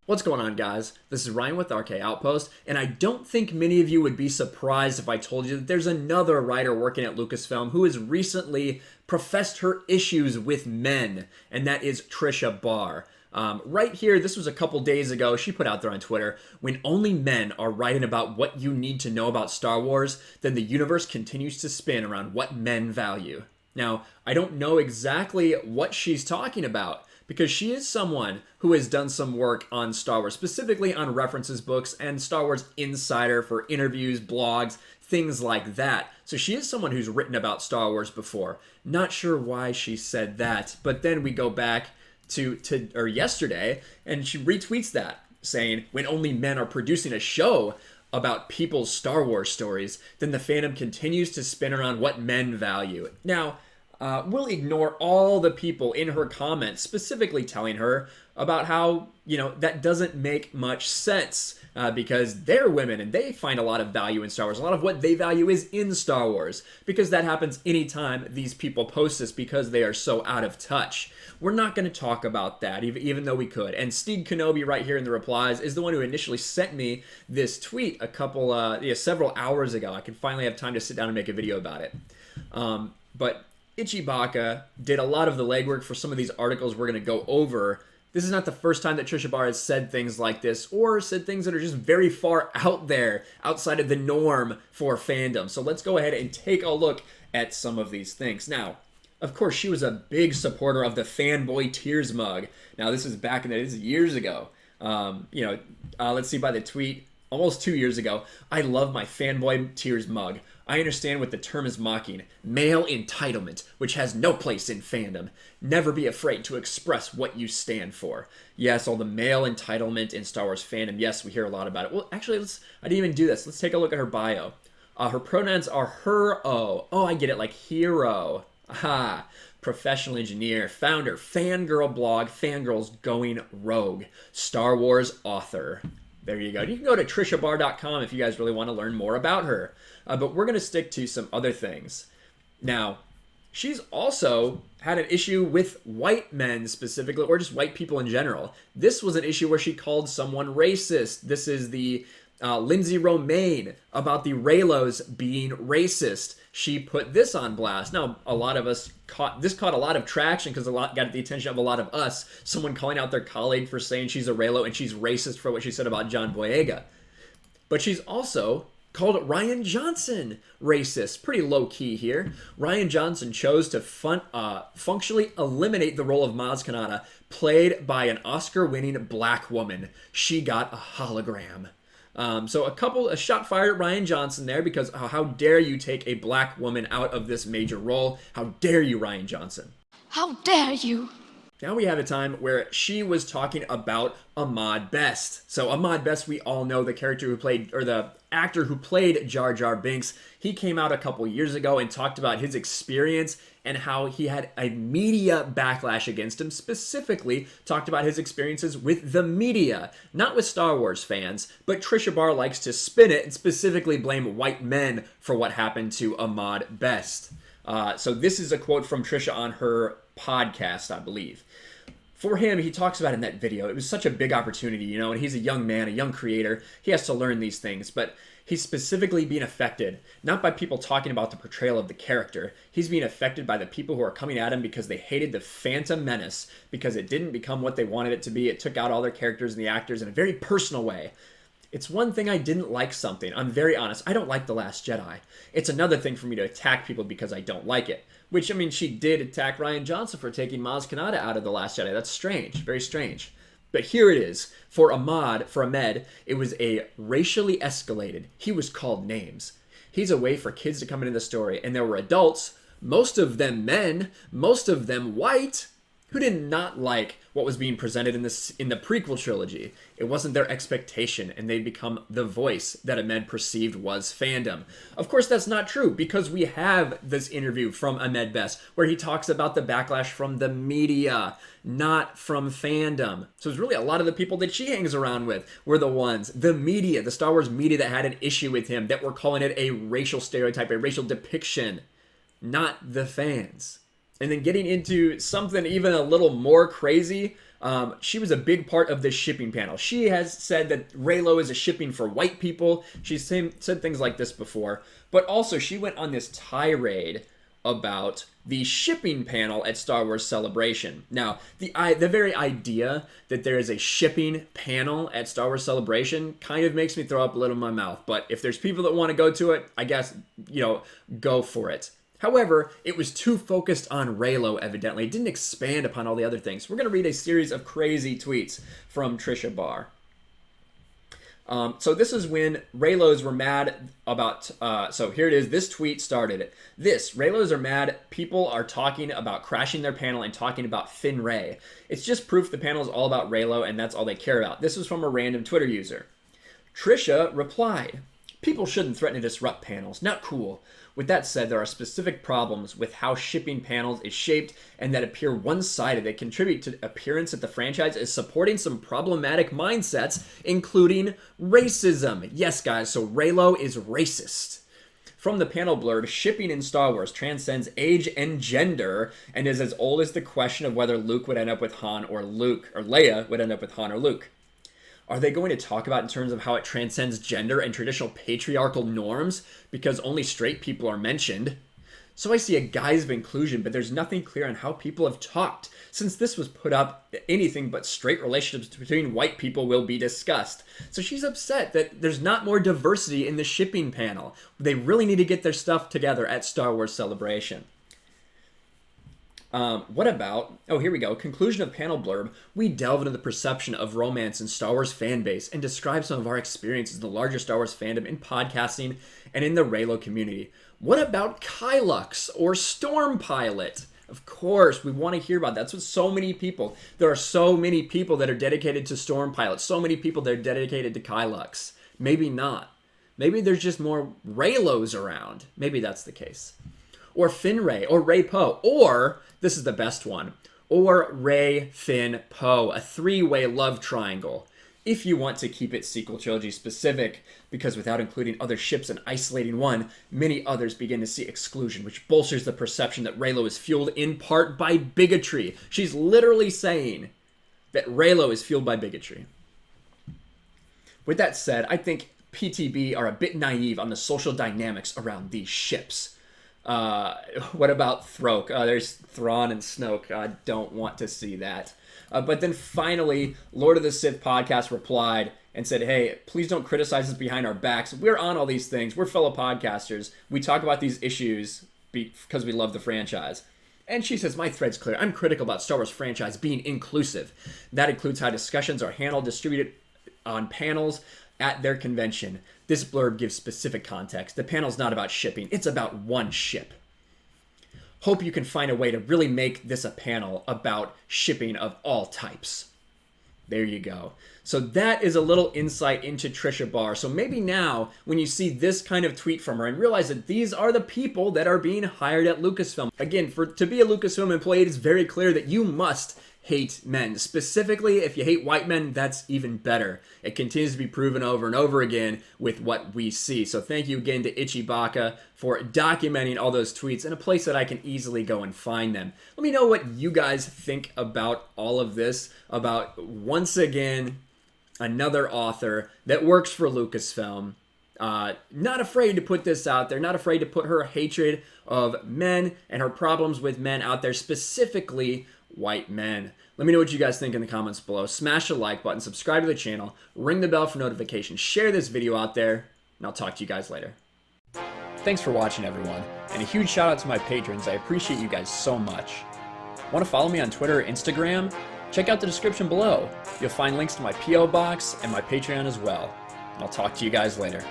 What's going on, guys? This is Ryan with RK Outpost, and I don't think many of you would be surprised if I told you that there's another writer working at Lucasfilm who has recently professed her issues with men, and that is Tricia Barr. Right here, this was a couple days ago, she put out there on Twitter, when only men are writing about what you need to know about Star Wars, then the universe continues to spin around what men value. Now, I don't know exactly what she's talking about, because she is someone who has done some work on Star Wars, specifically on references books and Star Wars Insider for interviews, blogs, things like that. So she is someone who's written about Star Wars before. Not sure why she said that, but then we go back to yesterday, and she retweets that, saying, when only men are producing a show about people's Star Wars stories, then the fandom continues to spin around what men value. Now, we'll ignore all the people in her comments specifically telling her about how, that doesn't make much sense because they're women and they find a lot of value in Star Wars. A lot of what they value is in Star Wars, because that happens anytime these people post this because they are so out of touch. We're not going to talk about that, even though we could. And Steve Kenobi right here in the replies is the one who initially sent me this tweet several hours ago. I can finally have time to sit down and make a video about it. But Ichibaka did a lot of the legwork for some of these articles we're going to go over. This is not the first time that Tricia Barr has said things like this, or said things that are just very far out there, outside of the norm for fandom. So let's go ahead and take a look at some of these things. Now, of course, she was a big supporter of the Fanboy Tears mug. Now, this is this is years ago. Let's see by the tweet, almost 2 years ago. I love my Fanboy Tears mug. I understand what the term is mocking. Male entitlement, which has no place in fandom. Never be afraid to express what you stand for. Yes, all the male entitlement in Star Wars fandom. Yes, we hear a lot about it. Well, actually, I didn't even do this. Let's take a look at her bio. Her pronouns are her-o. Oh, I get it, like hero. Aha. Professional engineer, founder, fangirl blog, Fangirls Going Rogue, Star Wars author. There you go. You can go to triciabarr.com if you guys really want to learn more about her. But we're going to stick to some other things. Now, she's also had an issue with white men specifically, or just white people in general. This was an issue where she called someone racist. This is the Lindsay Romaine about the Reylos being racist. She put this on blast. Now, a lot of us caught a lot of traction because got the attention of a lot of us. Someone calling out their colleague for saying she's a Reylo and she's racist for what she said about John Boyega. But she's also called Rian Johnson racist. Pretty low key here. Rian Johnson chose to functionally eliminate the role of Maz Kanata, played by an Oscar-winning black woman. She got a hologram. So a shot fired at Rian Johnson there, because how dare you take a black woman out of this major role? How dare you, Rian Johnson? How dare you? Now we have a time where she was talking about Ahmad Best. So Ahmad Best, we all know, the actor who played Jar Jar Binks. He came out a couple years ago and talked about his experience and how he had a media backlash against him. Specifically, talked about his experiences with the media, not with Star Wars fans, but Tricia Barr likes to spin it and specifically blame white men for what happened to Ahmad Best. So this is a quote from Tricia on her podcast, I believe. For him, he talks about in that video, it was such a big opportunity, and he's a young man, a young creator. He has to learn these things, but he's specifically being affected, not by people talking about the portrayal of the character. He's being affected by the people who are coming at him because they hated the Phantom Menace, because it didn't become what they wanted it to be. It took out all their characters and the actors in a very personal way. It's one thing I didn't like something. I'm very honest. I don't like The Last Jedi. It's another thing for me to attack people because I don't like it. Which, she did attack Rian Johnson for taking Maz Kanata out of The Last Jedi. That's strange. Very strange. But here it is. For Ahmed, it was a racially escalated. He was called names. He's a way for kids to come into the story. And there were adults, most of them men, most of them white, who did not like what was being presented in the prequel trilogy. It wasn't their expectation, and they'd become the voice that Ahmed perceived was fandom. Of course, that's not true, because we have this interview from Ahmed Best where he talks about the backlash from the media, not from fandom. So it's really a lot of the people that she hangs around with were the ones, the media, the Star Wars media, that had an issue with him, that were calling it a racial stereotype, a racial depiction, not the fans. And then getting into something even a little more crazy, she was a big part of this shipping panel. She has said that Reylo is a shipping for white people. She's said things like this before. But also, she went on this tirade about the shipping panel at Star Wars Celebration. Now, the very idea that there is a shipping panel at Star Wars Celebration kind of makes me throw up a little in my mouth. But if there's people that want to go to it, I guess, go for it. However, it was too focused on Reylo, evidently. It didn't expand upon all the other things. We're going to read a series of crazy tweets from Tricia Barr. So this is when Reylos were mad about, so here it is, this tweet started it. Reylos are mad, people are talking about crashing their panel and talking about Finn Rey. It's just proof the panel is all about Reylo and that's all they care about. This was from a random Twitter user. Tricia replied, people shouldn't threaten to disrupt panels, not cool. With that said, there are specific problems with how shipping panels is shaped and that appear one-sided that contribute to the appearance that the franchise is supporting some problematic mindsets, including racism. Yes, guys, so Reylo is racist. From the panel blurb, shipping in Star Wars transcends age and gender and is as old as the question of whether Luke would end up with Han or Luke, or Leia would end up with Han or Luke. Are they going to talk about in terms of how it transcends gender and traditional patriarchal norms because only straight people are mentioned? So I see a guise of inclusion, but there's nothing clear on how people have talked. Since this was put up, anything but straight relationships between white people will be discussed. So she's upset that there's not more diversity in the shipping panel. They really need to get their stuff together at Star Wars Celebration. What about, here we go, conclusion of panel blurb. We delve into the perception of romance in Star Wars fan base and describe some of our experiences in the larger Star Wars fandom in podcasting and in the Reylo community. What about Kylux or Storm Pilot? Of course, we want to hear about that. That's what so many people, there are so many people that are dedicated to Storm Pilot, so many people that are dedicated to Kylux. Maybe not. Maybe there's just more Reylos around. Maybe that's the case. Or Finn Rey, or Rey Poe, or, this is the best one, or Rey, Finn, Poe, a three-way love triangle. If you want to keep it sequel trilogy specific, because without including other ships and isolating one, many others begin to see exclusion, which bolsters the perception that Reylo is fueled in part by bigotry. She's literally saying that Reylo is fueled by bigotry. With that said, I think PTB are a bit naive on the social dynamics around these ships. What about Throke? There's Thrawn and Snoke. I don't want to see that. But then finally, Lord of the Sith podcast replied and said, hey, please don't criticize us behind our backs. We're on all these things. We're fellow podcasters. We talk about these issues because we love the franchise. And she says, my thread's clear. I'm critical about Star Wars franchise being inclusive. That includes how discussions are handled, distributed on panels at their convention. This blurb gives specific context. The panel's not about shipping. It's about one ship. Hope you can find a way to really make this a panel about shipping of all types. There you go. So that is a little insight into Tricia Barr. So maybe now, when you see this kind of tweet from her and realize that these are the people that are being hired at Lucasfilm. Again, to be a Lucasfilm employee, it is very clear that you must hate men. Specifically, if you hate white men, that's even better. It continues to be proven over and over again with what we see. So thank you again to Ichibaka for documenting all those tweets in a place that I can easily go and find them. Let me know what you guys think about all of this, about, once again, another author that works for Lucasfilm. Not afraid to put this out there, not afraid to put her hatred of men and her problems with men out there, specifically white men. Let me know what you guys think in the comments below. Smash the like button, subscribe to the channel, ring the bell for notifications, share this video out there, and I'll talk to you guys later. Thanks for watching, everyone, and a huge shout out to my patrons. I appreciate you guys so much. Want to follow me on Twitter or Instagram? Check out the description below. You'll find links to my P.O. box and my Patreon as well. And I'll talk to you guys later.